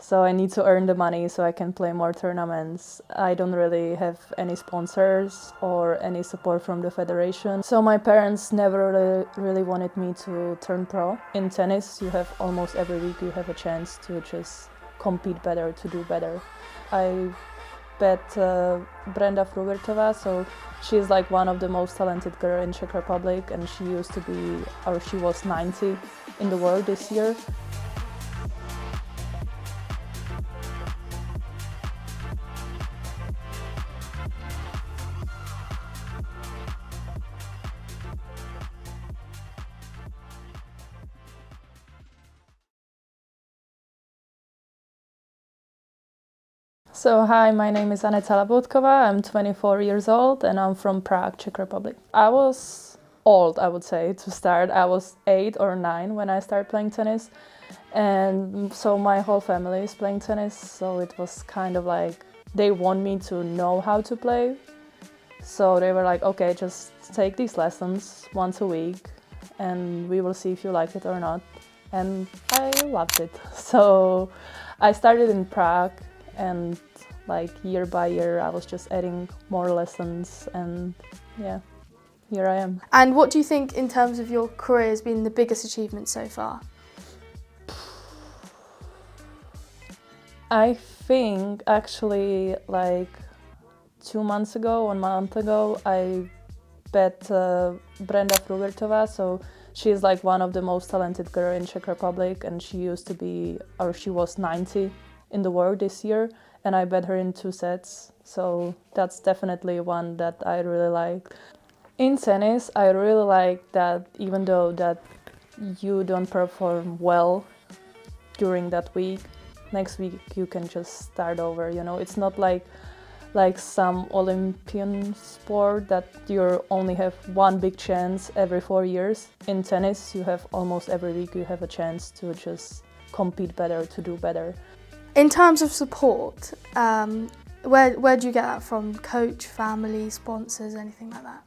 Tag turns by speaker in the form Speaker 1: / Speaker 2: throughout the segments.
Speaker 1: So I need to earn the money so I can play more tournaments. I don't really have any sponsors or any support from the federation. So my parents never really wanted me to turn pro. In tennis, you have almost every week you have a chance to just compete better, to do better. I bet Brenda Frubertová, so she's like one of the most talented girl in Czech Republic, and she used to be, or she was 90 in the world this year. So hi, my name is Aneta Laboutková, I'm 24 years old and I'm from Prague, Czech Republic. I was old, I would say, to start. I was 8 or 9 when I started playing tennis, and so my whole family is playing tennis, so it was kind of like they want me to know how to play. So they were like, okay, just take these lessons once a week and we will see if you like it or not. And I loved it. So I started in Prague, and like year by year I was just adding more lessons, and yeah, here I am.
Speaker 2: And what do you think in terms of your career has been the biggest achievement so far?
Speaker 1: I think actually like 2 months ago, 1 month ago, I bet Brenda Frubertová, so she's like one of the most talented girl in Czech Republic, and she used to be, or she was 90 in the world this year, and I bet her in 2 sets. So that's definitely one that I really like. In tennis, I really like that even though that you don't perform well during that week, next week you can just start over, you know. It's not like some Olympian sport that you only have one big chance every 4 years. In tennis, you have almost every week you have a chance to just compete better, to do better.
Speaker 2: In terms of support, where do you get that from? Coach, family, sponsors, anything like that?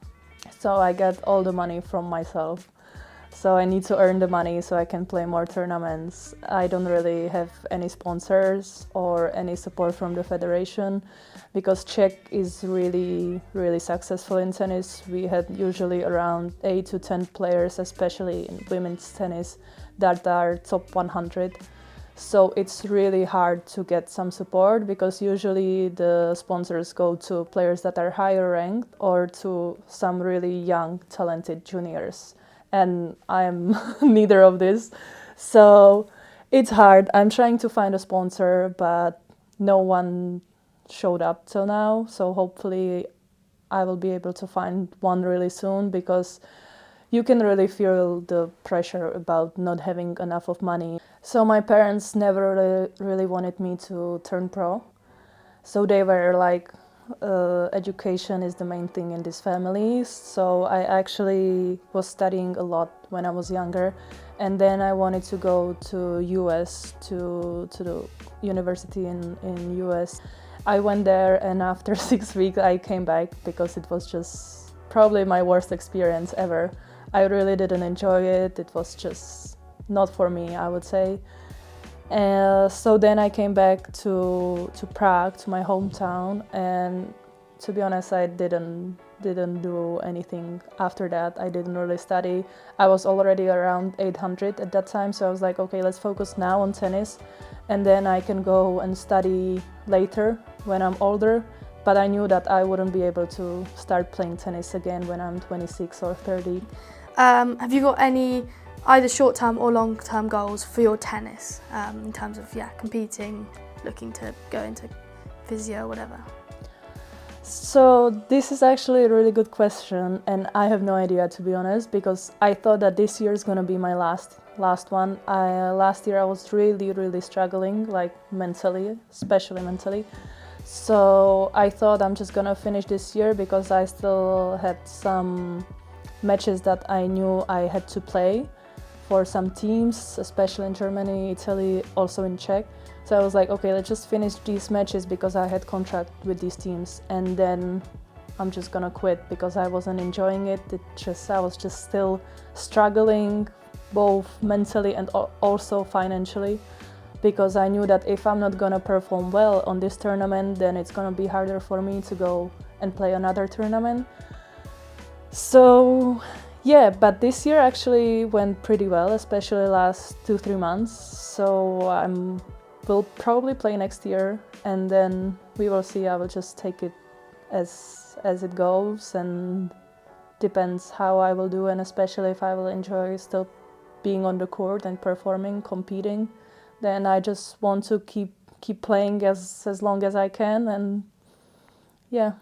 Speaker 1: So I get all the money from myself. So I need to earn the money so I can play more tournaments. I don't really have any sponsors or any support from the federation, because Czech is really, really successful in tennis. We had usually around 8 to 10 players, especially in women's tennis, that are top 100. So it's really hard to get some support, because usually the sponsors go to players that are higher ranked or to some really young, talented juniors. And I'm neither of this. So it's hard. I'm trying to find a sponsor, but no one showed up till now. So hopefully I will be able to find one really soon, because you can really feel the pressure about not having enough of money. So my parents never really wanted me to turn pro. So they were like, education is the main thing in this family. So I actually was studying a lot when I was younger, and then I wanted to go to US, to the university in US. I went there, and after 6 weeks I came back, because it was just probably my worst experience ever. I really didn't enjoy it. It was just not for me, I would say. So then I came back to Prague, to my hometown, and to be honest, I didn't do anything after that. I didn't really study. I was already around 800 at that time, so I was like, okay, let's focus now on tennis, and then I can go and study later when I'm older. But I knew that I wouldn't be able to start playing tennis again when I'm 26 or 30.
Speaker 2: Have you got any either short-term or long-term goals for your tennis, in terms of competing, looking to go into physio, whatever?
Speaker 1: So this is actually a really good question, and I have no idea, to be honest, because I thought that this year is going to be my last one. Last year I was really struggling, like mentally, especially mentally. So I thought I'm just gonna finish this year, because I still had some matches that I knew I had to play for some teams, especially in Germany, Italy, also in Czech. So I was like, okay, let's just finish these matches, because I had contract with these teams, and then I'm just gonna quit, because I wasn't enjoying it. I was just still struggling, both mentally and also financially, because I knew that if I'm not gonna perform well on this tournament, then it's gonna be harder for me to go and play another tournament. So yeah, but this year actually went pretty well, especially last 2-3 months. So will probably play next year, and then we will see. I will just take it as it goes, and depends how I will do, and especially if I will enjoy still being on the court and performing, competing. Then I just want to keep playing as long as I can, and yeah.